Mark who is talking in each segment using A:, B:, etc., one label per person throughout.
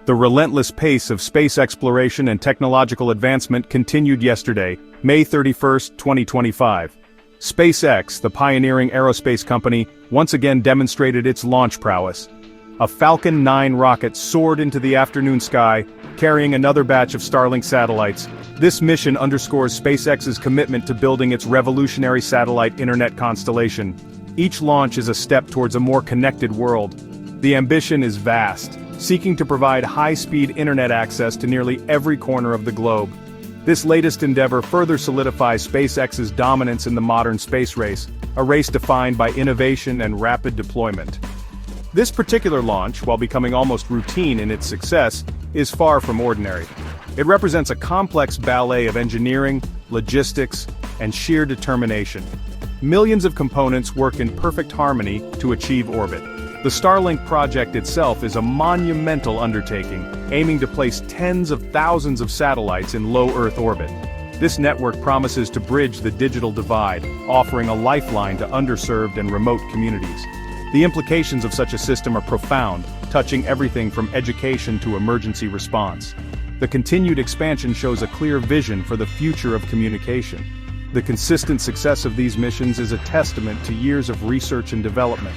A: The relentless pace of space exploration and technological advancement continued yesterday, May 31, 2025. SpaceX, the pioneering aerospace company, once again demonstrated its launch prowess. A Falcon 9 rocket soared into the afternoon sky, carrying another batch of Starlink satellites. This mission underscores SpaceX's commitment to building its revolutionary satellite internet constellation. Each launch is a step towards a more connected world. The ambition is vast, seeking to provide high-speed internet access to nearly every corner of the globe. This latest endeavor further solidifies SpaceX's dominance in the modern space race, a race defined by innovation and rapid deployment. This particular launch, while becoming almost routine in its success, is far from ordinary. It represents a complex ballet of engineering, logistics, and sheer determination. Millions of components work in perfect harmony to achieve orbit. The Starlink project itself is a monumental undertaking, aiming to place tens of thousands of satellites in low Earth orbit. This network promises to bridge the digital divide, offering a lifeline to underserved and remote communities. The implications of such a system are profound, touching everything from education to emergency response. The continued expansion shows a clear vision for the future of communication. The consistent success of these missions is a testament to years of research and development.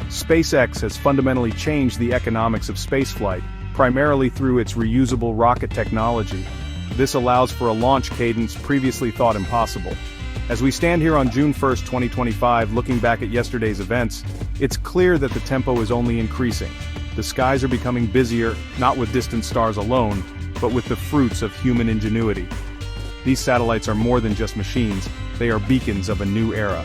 A: SpaceX has fundamentally changed the economics of spaceflight, primarily through its reusable rocket technology. This allows for a launch cadence previously thought impossible. As we stand here on June 1, 2025, looking back at yesterday's events, it's clear that the tempo is only increasing. The skies are becoming busier, not with distant stars alone, but with the fruits of human ingenuity. These satellites are more than just machines, they are beacons of a new era.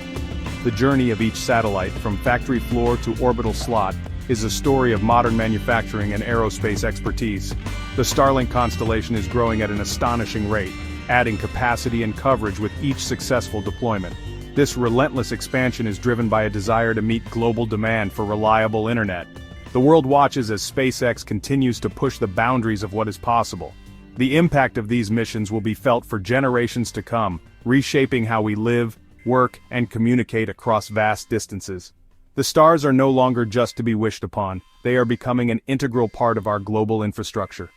A: The journey of each satellite, from factory floor to orbital slot, is a story of modern manufacturing and aerospace expertise. The Starlink constellation is growing at an astonishing rate, adding capacity and coverage with each successful deployment. This relentless expansion is driven by a desire to meet global demand for reliable internet. The world watches as SpaceX continues to push the boundaries of what is possible. The impact of these missions will be felt for generations to come, reshaping how we live, work, and communicate across vast distances. The stars are no longer just to be wished upon, they are becoming an integral part of our global infrastructure.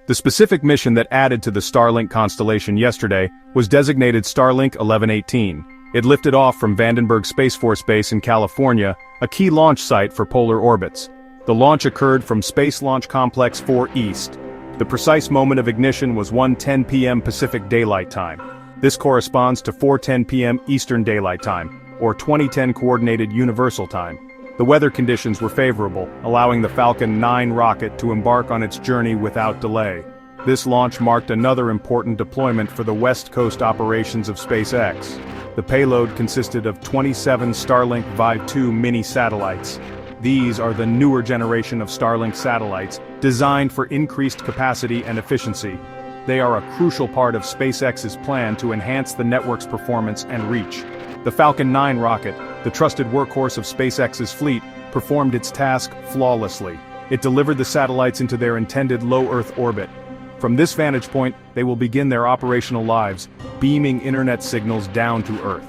A: The specific mission that added to the Starlink constellation yesterday was designated Starlink 1118. It lifted off from Vandenberg Space Force Base in California, a key launch site for polar orbits. The launch occurred from Space Launch Complex 4 East. The precise moment of ignition was 1:10 p.m. Pacific Daylight Time. This corresponds to 4:10 p.m. Eastern Daylight Time, or 2010 Coordinated Universal Time. The weather conditions were favorable, allowing the Falcon 9 rocket to embark on its journey without delay. This launch marked another important deployment for the West Coast operations of SpaceX. The payload consisted of 27 Starlink Vibe 2 mini satellites. These are the newer generation of Starlink satellites, designed for increased capacity and efficiency. They are a crucial part of SpaceX's plan to enhance the network's performance and reach. The Falcon 9 rocket, the trusted workhorse of SpaceX's fleet, performed its task flawlessly. It delivered the satellites into their intended low Earth orbit. From this vantage point, they will begin their operational lives, beaming internet signals down to Earth.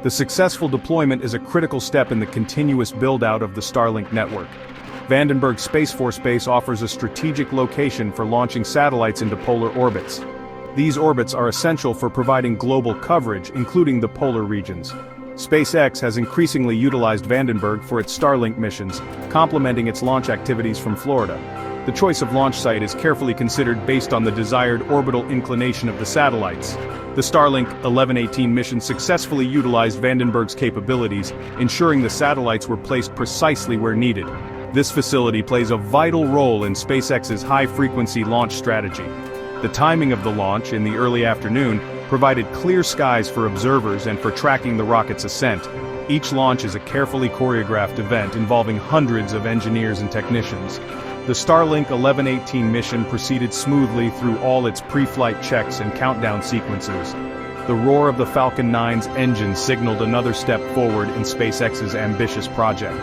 A: The successful deployment is a critical step in the continuous build-out of the Starlink network. Vandenberg Space Force Base offers a strategic location for launching satellites into polar orbits. These orbits are essential for providing global coverage, including the polar regions. SpaceX has increasingly utilized Vandenberg for its Starlink missions, complementing its launch activities from Florida. The choice of launch site is carefully considered based on the desired orbital inclination of the satellites. The Starlink 1118 mission successfully utilized Vandenberg's capabilities, ensuring the satellites were placed precisely where needed. This facility plays a vital role in SpaceX's high-frequency launch strategy. The timing of the launch, in the early afternoon, provided clear skies for observers and for tracking the rocket's ascent. Each launch is a carefully choreographed event involving hundreds of engineers and technicians. The Starlink 1118 mission proceeded smoothly through all its pre-flight checks and countdown sequences. The roar of the Falcon 9's engine signaled another step forward in SpaceX's ambitious project.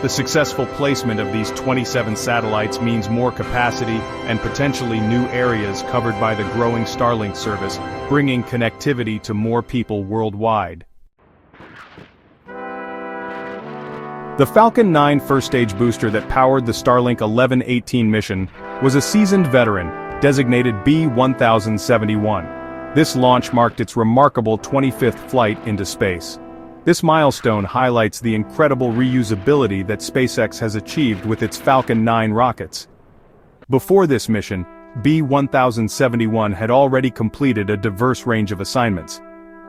A: The successful placement of these 27 satellites means more capacity and potentially new areas covered by the growing Starlink service, bringing connectivity to more people worldwide. The Falcon 9 first-stage booster that powered the Starlink 1118 mission was a seasoned veteran, designated B-1071. This launch marked its remarkable 25th flight into space. This milestone highlights the incredible reusability that SpaceX has achieved with its Falcon 9 rockets. Before this mission, B-1071 had already completed a diverse range of assignments.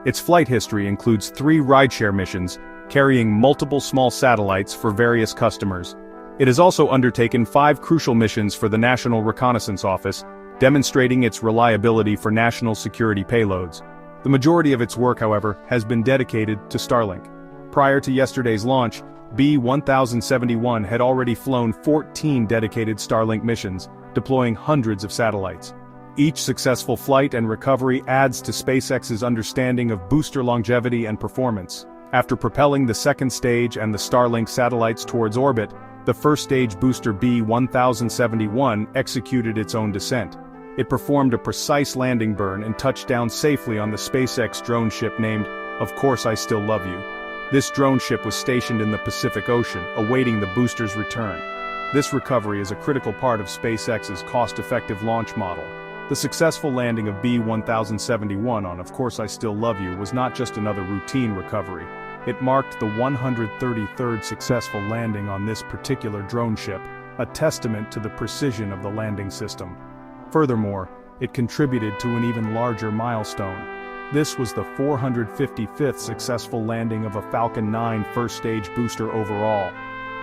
A: Its flight history includes 3 rideshare missions, carrying multiple small satellites for various customers. It has also undertaken 5 crucial missions for the National Reconnaissance Office, demonstrating its reliability for national security payloads. The majority of its work, however, has been dedicated to Starlink. Prior to yesterday's launch, B-1071 had already flown 14 dedicated Starlink missions, deploying hundreds of satellites. Each successful flight and recovery adds to SpaceX's understanding of booster longevity and performance. After propelling the second stage and the Starlink satellites towards orbit, the first-stage booster B-1071 executed its own descent. It performed a precise landing burn and touched down safely on the SpaceX drone ship named, Of Course I Still Love You. This drone ship was stationed in the Pacific Ocean, awaiting the booster's return. This recovery is a critical part of SpaceX's cost-effective launch model. The successful landing of B-1071 on Of Course I Still Love You was not just another routine recovery. It marked the 133rd successful landing on this particular drone ship, a testament to the precision of the landing system. Furthermore, it contributed to an even larger milestone. This was the 455th successful landing of a Falcon 9 first-stage booster overall.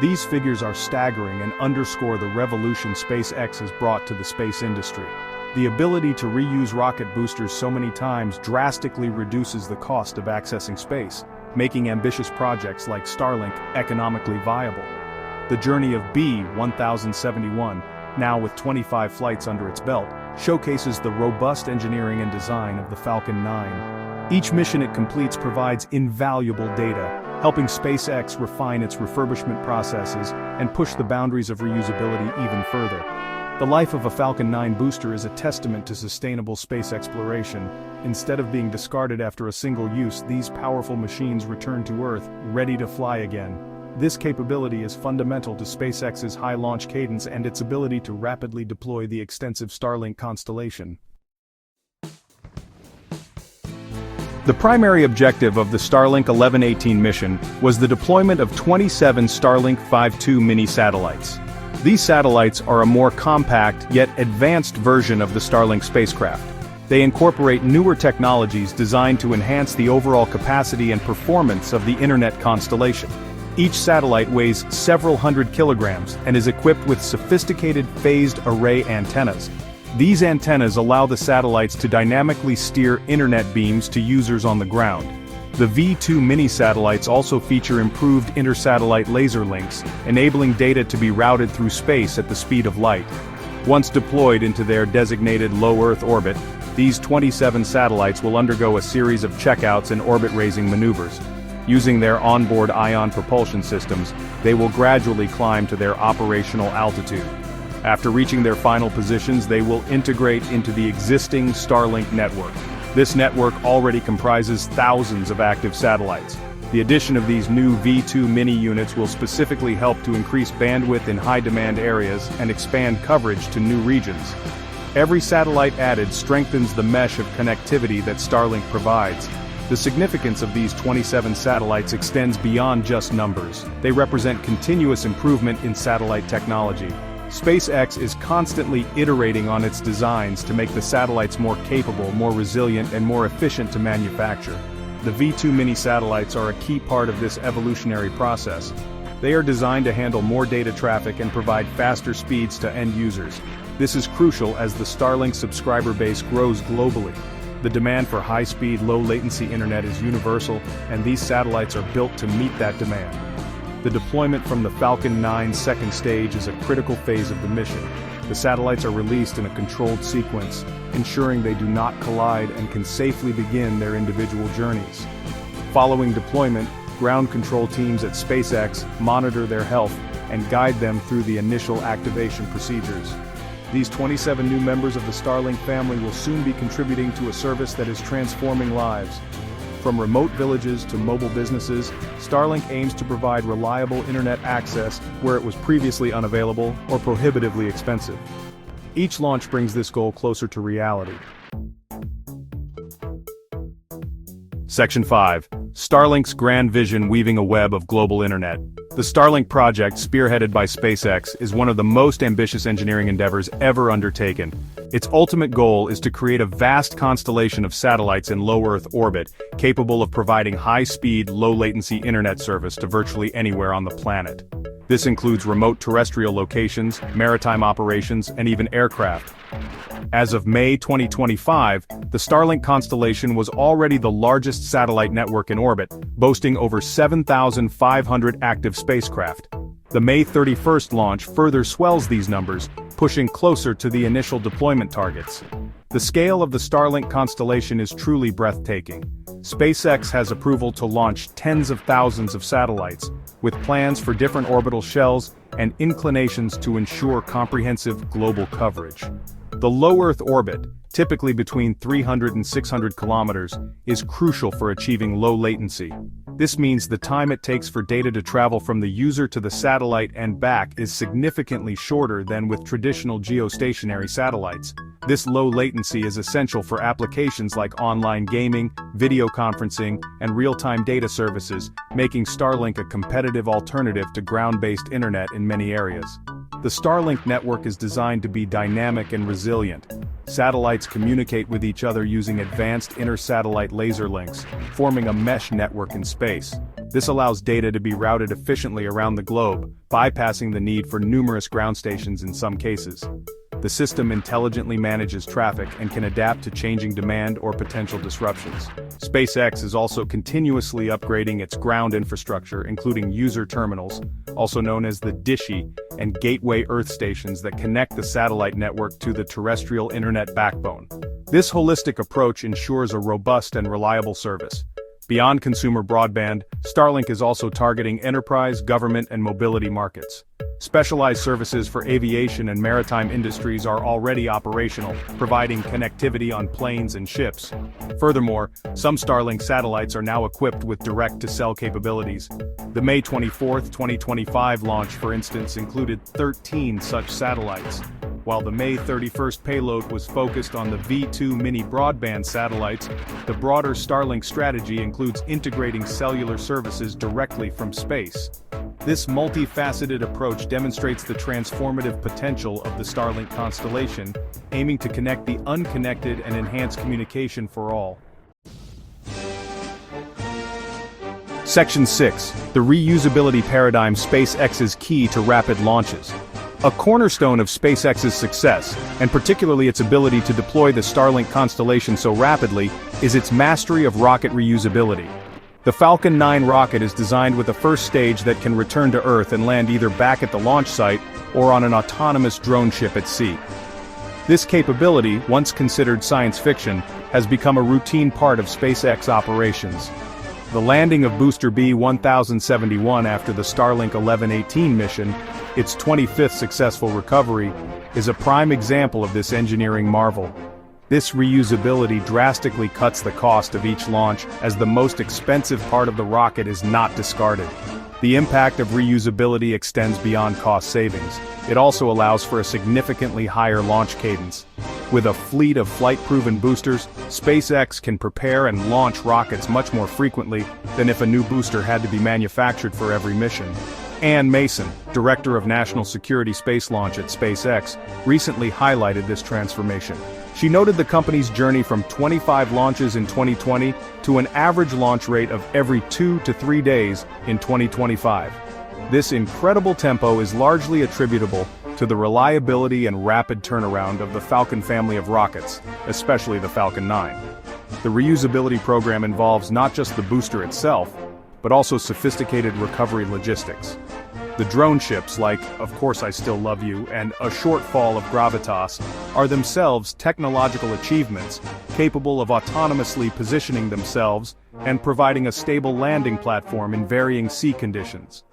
A: These figures are staggering and underscore the revolution SpaceX has brought to the space industry. The ability to reuse rocket boosters so many times drastically reduces the cost of accessing space, making ambitious projects like Starlink economically viable. The journey of B-1071, now with 25 flights under its belt, showcases the robust engineering and design of the Falcon 9. Each mission it completes provides invaluable data, helping SpaceX refine its refurbishment processes and push the boundaries of reusability even further. The life of a Falcon 9 booster is a testament to sustainable space exploration. Instead of being discarded after a single use, these powerful machines return to Earth, ready to fly again. This capability is fundamental to SpaceX's high launch cadence and its ability to rapidly deploy the extensive Starlink constellation. The primary objective of the Starlink 1118 mission was the deployment of 27 Starlink 5.2 mini satellites. These satellites are a more compact yet advanced version of the Starlink spacecraft. They incorporate newer technologies designed to enhance the overall capacity and performance of the Internet constellation. Each satellite weighs several hundred kilograms and is equipped with sophisticated phased array antennas. These antennas allow the satellites to dynamically steer internet beams to users on the ground. The V2 mini satellites also feature improved inter-satellite laser links, enabling data to be routed through space at the speed of light. Once deployed into their designated low Earth orbit, these 27 satellites will undergo a series of checkouts and orbit-raising maneuvers. Using their onboard ion propulsion systems, they will gradually climb to their operational altitude. After reaching their final positions, they will integrate into the existing Starlink network. This network already comprises thousands of active satellites. The addition of these new V2 mini units will specifically help to increase bandwidth in high-demand areas and expand coverage to new regions. Every satellite added strengthens the mesh of connectivity that Starlink provides. The significance of these 27 satellites extends beyond just numbers. They represent continuous improvement in satellite technology. SpaceX is constantly iterating on its designs to make the satellites more capable, more resilient, and more efficient to manufacture. The V2 mini satellites are a key part of this evolutionary process. They are designed to handle more data traffic and provide faster speeds to end users. This is crucial as the Starlink subscriber base grows globally. The demand for high-speed, low-latency internet is universal, and these satellites are built to meet that demand. The deployment from the Falcon 9 second stage is a critical phase of the mission. The satellites are released in a controlled sequence, ensuring they do not collide and can safely begin their individual journeys. Following deployment, ground control teams at SpaceX monitor their health and guide them through the initial activation procedures. These 27 new members of the Starlink family will soon be contributing to a service that is transforming lives. From remote villages to mobile businesses, Starlink aims to provide reliable internet access where it was previously unavailable or prohibitively expensive. Each launch brings this goal closer to reality. Section 5. Starlink's grand vision weaving a web of global internet. The Starlink project, spearheaded by SpaceX, is one of the most ambitious engineering endeavors ever undertaken. Its ultimate goal is to create a vast constellation of satellites in low Earth orbit, capable of providing high-speed, low-latency internet service to virtually anywhere on the planet. This includes remote terrestrial locations, maritime operations, and even aircraft. As of May 2025, the Starlink constellation was already the largest satellite network in orbit, boasting over 7,500 active spacecraft. The May 31st launch further swells these numbers, pushing closer to the initial deployment targets. The scale of the Starlink constellation is truly breathtaking. SpaceX has approval to launch tens of thousands of satellites, with plans for different orbital shells and inclinations to ensure comprehensive global coverage. The low Earth orbit, typically between 300 and 600 kilometers, is crucial for achieving low latency. This means the time it takes for data to travel from the user to the satellite and back is significantly shorter than with traditional geostationary satellites. This low latency is essential for applications like online gaming, video conferencing, and real-time data services, making Starlink a competitive alternative to ground-based internet in many areas. The Starlink network is designed to be dynamic and resilient. Satellites communicate with each other using advanced inter-satellite laser links, forming a mesh network in space. This allows data to be routed efficiently around the globe, bypassing the need for numerous ground stations in some cases. The system intelligently manages traffic and can adapt to changing demand or potential disruptions. SpaceX is also continuously upgrading its ground infrastructure, including user terminals, also known as the DISHI, and gateway Earth stations that connect the satellite network to the terrestrial internet backbone. This holistic approach ensures a robust and reliable service. Beyond consumer broadband, Starlink is also targeting enterprise, government, and mobility markets. Specialized services for aviation and maritime industries are already operational, providing connectivity on planes and ships. Furthermore, some Starlink satellites are now equipped with direct-to-cell capabilities. The May 24, 2025 launch, for instance, included 13 such satellites, while the May 31st payload was focused on the V2 mini broadband satellites. The broader Starlink strategy includes integrating cellular services directly from space. This multifaceted approach demonstrates the transformative potential of the Starlink constellation, aiming to connect the unconnected and enhance communication for all. Section 6. The reusability paradigm, SpaceX's key to rapid launches. A cornerstone of SpaceX's success, and particularly its ability to deploy the Starlink constellation so rapidly, is its mastery of rocket reusability. The Falcon 9 rocket is designed with a first stage that can return to Earth and land either back at the launch site or on an autonomous drone ship at sea. This capability, once considered science fiction, has become a routine part of SpaceX operations. The landing of Booster B-1071 after the Starlink 1118 mission, its 25th successful recovery, is a prime example of this engineering marvel. This reusability drastically cuts the cost of each launch, as the most expensive part of the rocket is not discarded. The impact of reusability extends beyond cost savings. It also allows for a significantly higher launch cadence. With a fleet of flight-proven boosters, SpaceX can prepare and launch rockets much more frequently than if a new booster had to be manufactured for every mission. Ann Mason, Director of National Security Space Launch at SpaceX, recently highlighted this transformation. She noted the company's journey from 25 launches in 2020 to an average launch rate of every 2 to 3 days in 2025. This incredible tempo is largely attributable to the reliability and rapid turnaround of the Falcon family of rockets, especially the Falcon 9. The reusability program involves not just the booster itself, but also sophisticated recovery logistics. The drone ships like Of Course I Still Love You and A Short Fall of Gravitas are themselves technological achievements capable of autonomously positioning themselves and providing a stable landing platform in varying sea conditions.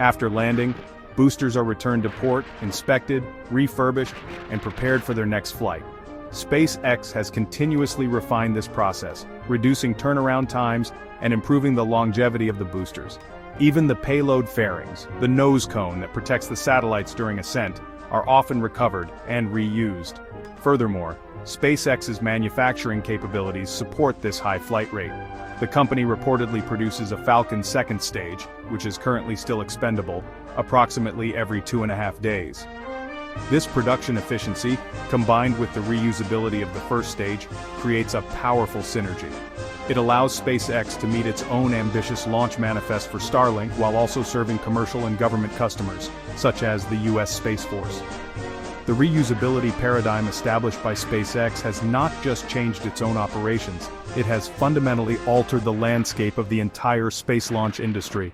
A: After landing, boosters are returned to port, inspected, refurbished, and prepared for their next flight. SpaceX has continuously refined this process, reducing turnaround times and improving the longevity of the boosters. Even the payload fairings, the nose cone that protects the satellites during ascent, are often recovered and reused. Furthermore, SpaceX's manufacturing capabilities support this high flight rate. The company reportedly produces a Falcon second stage, which is currently still expendable, approximately every 2.5 days. This production efficiency, combined with the reusability of the first stage, creates a powerful synergy. It allows SpaceX to meet its own ambitious launch manifest for Starlink while also serving commercial and government customers, such as the U.S. Space Force. The reusability paradigm established by SpaceX has not just changed its own operations, it has fundamentally altered the landscape of the entire space launch industry.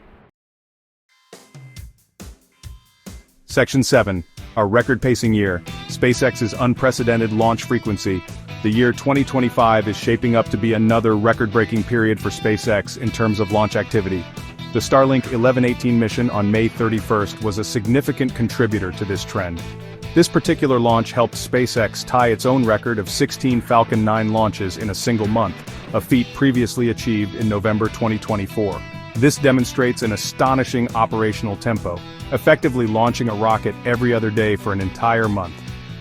A: Section 7. A record-pacing year, SpaceX's unprecedented launch frequency. The year 2025 is shaping up to be another record-breaking period for SpaceX in terms of launch activity. The Starlink 1118 mission on May 31st was a significant contributor to this trend. This particular launch helped SpaceX tie its own record of 16 Falcon 9 launches in a single month, a feat previously achieved in November 2024. This demonstrates an astonishing operational tempo, effectively launching a rocket every other day for an entire month.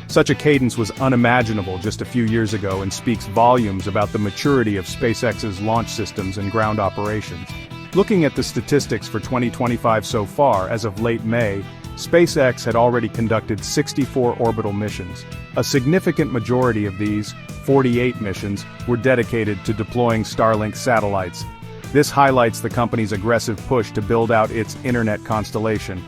A: Such a cadence was unimaginable just a few years ago and speaks volumes about the maturity of SpaceX's launch systems and ground operations. Looking at the statistics for 2025 so far, as of late May, SpaceX had already conducted 64 orbital missions. A significant majority of these, 48 missions, were dedicated to deploying Starlink satellites. This highlights the company's aggressive push to build out its internet constellation.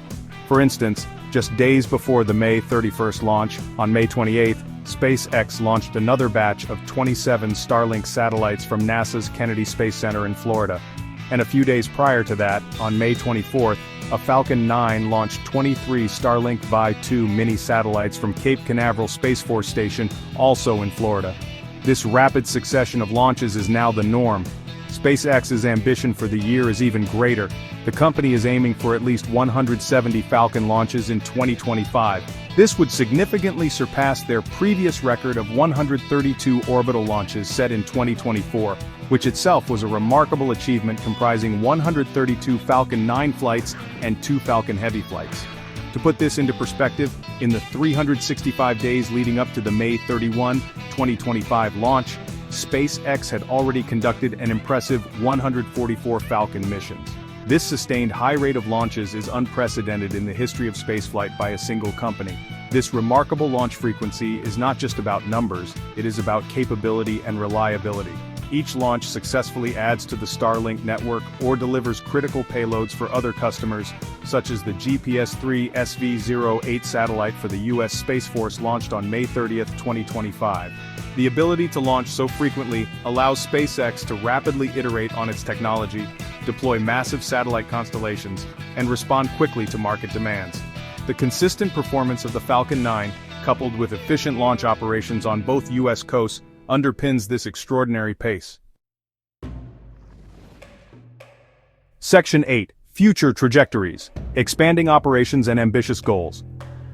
A: For instance, just days before the May 31st launch, on May 28th, SpaceX launched another batch of 27 Starlink satellites from NASA's Kennedy Space Center in Florida. And a few days prior to that, on May 24th, a Falcon 9 launched 23 Starlink Vi-2 mini satellites from Cape Canaveral Space Force Station, also in Florida. This rapid succession of launches is now the norm. SpaceX's ambition for the year is even greater. The company is aiming for at least 170 Falcon launches in 2025. This would significantly surpass their previous record of 132 orbital launches set in 2024, which itself was a remarkable achievement comprising 132 Falcon 9 flights and 2 Falcon Heavy flights. To put this into perspective, in the 365 days leading up to the May 31, 2025 launch, SpaceX had already conducted an impressive 144 Falcon missions. This sustained high rate of launches is unprecedented in the history of spaceflight by a single company. This remarkable launch frequency is not just about numbers, it is about capability and reliability. Each launch successfully adds to the Starlink network or delivers critical payloads for other customers, such as the GPS-3 SV-08 satellite for the U.S. Space Force launched on May 30, 2025. The ability to launch so frequently allows SpaceX to rapidly iterate on its technology, deploy massive satellite constellations, and respond quickly to market demands. The consistent performance of the Falcon 9, coupled with efficient launch operations on both U.S. coasts, underpins this extraordinary pace. Section 8. Future Trajectories. Expanding Operations and Ambitious Goals.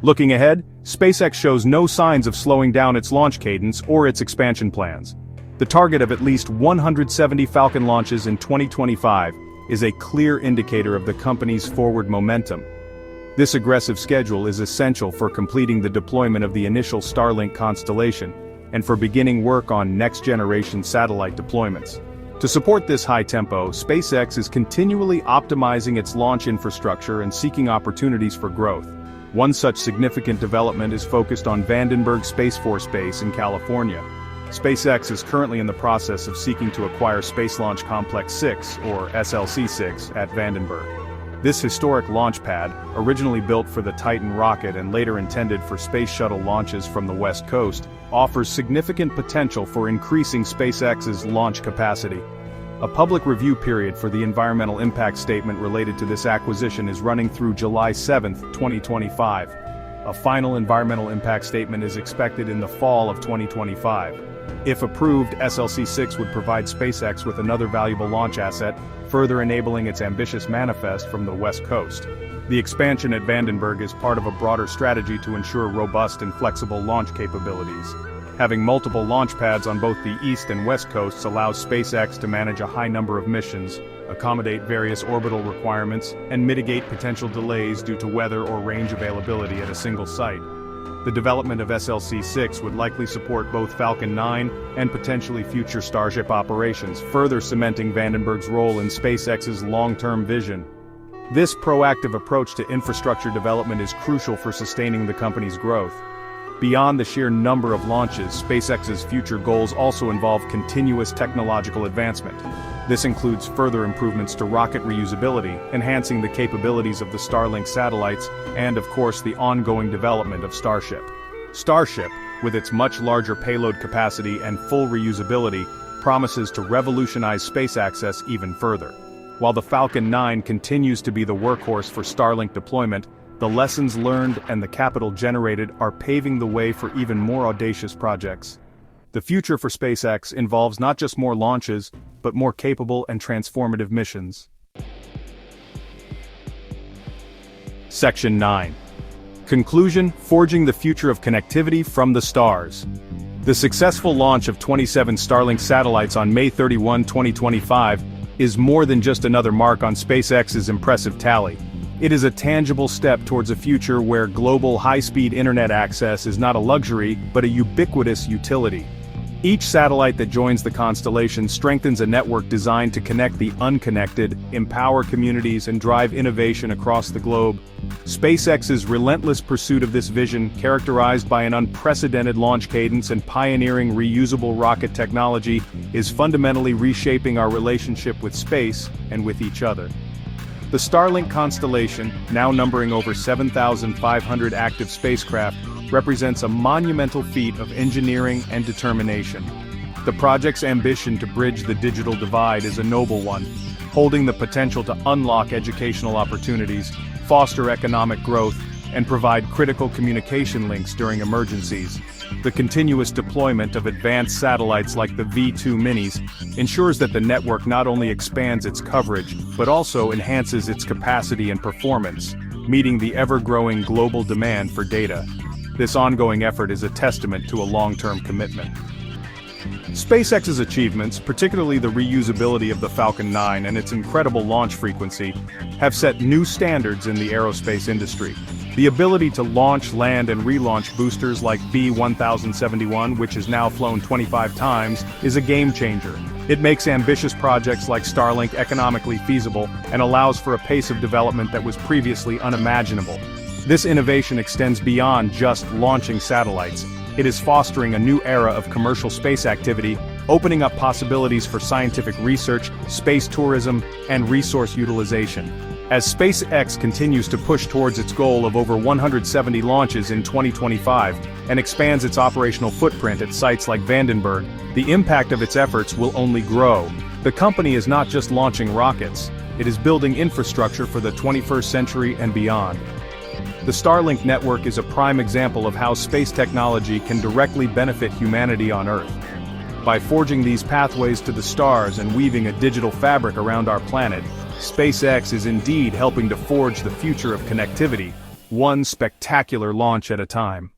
A: Looking ahead, SpaceX shows no signs of slowing down its launch cadence or its expansion plans. The target of at least 170 Falcon launches in 2025 is a clear indicator of the company's forward momentum. This aggressive schedule is essential for completing the deployment of the initial Starlink constellation and for beginning work on next-generation satellite deployments. To support this high tempo, SpaceX is continually optimizing its launch infrastructure and seeking opportunities for growth. One such significant development is focused on Vandenberg Space Force Base in California. SpaceX is currently in the process of seeking to acquire Space Launch Complex 6, or SLC-6, at Vandenberg. This historic launch pad, originally built for the Titan rocket and later intended for space shuttle launches from the West Coast, offers significant potential for increasing SpaceX's launch capacity. A public review period for the environmental impact statement related to this acquisition is running through July 7, 2025. A final environmental impact statement is expected in the fall of 2025. If approved, SLC-6 would provide SpaceX with another valuable launch asset, further enabling its ambitious manifest from the West Coast. The expansion at Vandenberg is part of a broader strategy to ensure robust and flexible launch capabilities. Having multiple launch pads on both the east and west coasts allows SpaceX to manage a high number of missions, accommodate various orbital requirements, and mitigate potential delays due to weather or range availability at a single site. The development of SLC-6 would likely support both Falcon 9 and potentially future Starship operations, further cementing Vandenberg's role in SpaceX's long-term vision. This proactive approach to infrastructure development is crucial for sustaining the company's growth. Beyond the sheer number of launches, SpaceX's future goals also involve continuous technological advancement. This includes further improvements to rocket reusability, enhancing the capabilities of the Starlink satellites, and of course the ongoing development of Starship. Starship, with its much larger payload capacity and full reusability, promises to revolutionize space access even further. While the Falcon 9 continues to be the workhorse for Starlink deployment, the lessons learned and the capital generated are paving the way for even more audacious projects. The future for SpaceX involves not just more launches, but more capable and transformative missions. Section 9. Conclusion: Forging the future of connectivity from the stars. The successful launch of 27 Starlink satellites on May 31, 2025, is more than just another mark on SpaceX's impressive tally. It is a tangible step towards a future where global high-speed internet access is not a luxury, but a ubiquitous utility. Each satellite that joins the constellation strengthens a network designed to connect the unconnected, empower communities, and drive innovation across the globe. SpaceX's relentless pursuit of this vision, characterized by an unprecedented launch cadence and pioneering reusable rocket technology, is fundamentally reshaping our relationship with space and with each other. The Starlink constellation, now numbering over 7,500 active spacecraft, represents a monumental feat of engineering and determination. The project's ambition to bridge the digital divide is a noble one, holding the potential to unlock educational opportunities, foster economic growth, and provide critical communication links during emergencies. The continuous deployment of advanced satellites like the V2 Minis ensures that the network not only expands its coverage, but also enhances its capacity and performance, meeting the ever-growing global demand for data. This ongoing effort is a testament to a long-term commitment. SpaceX's achievements, particularly the reusability of the Falcon 9 and its incredible launch frequency, have set new standards in the aerospace industry. The ability to launch, land, and relaunch boosters like B-1071, which has now flown 25 times, is a game-changer. It makes ambitious projects like Starlink economically feasible and allows for a pace of development that was previously unimaginable. This innovation extends beyond just launching satellites. It is fostering a new era of commercial space activity, opening up possibilities for scientific research, space tourism, and resource utilization. As SpaceX continues to push towards its goal of over 170 launches in 2025 and expands its operational footprint at sites like Vandenberg, the impact of its efforts will only grow. The company is not just launching rockets, it is building infrastructure for the 21st century and beyond. The Starlink network is a prime example of how space technology can directly benefit humanity on Earth. By forging these pathways to the stars and weaving a digital fabric around our planet, SpaceX is indeed helping to forge the future of connectivity, one spectacular launch at a time.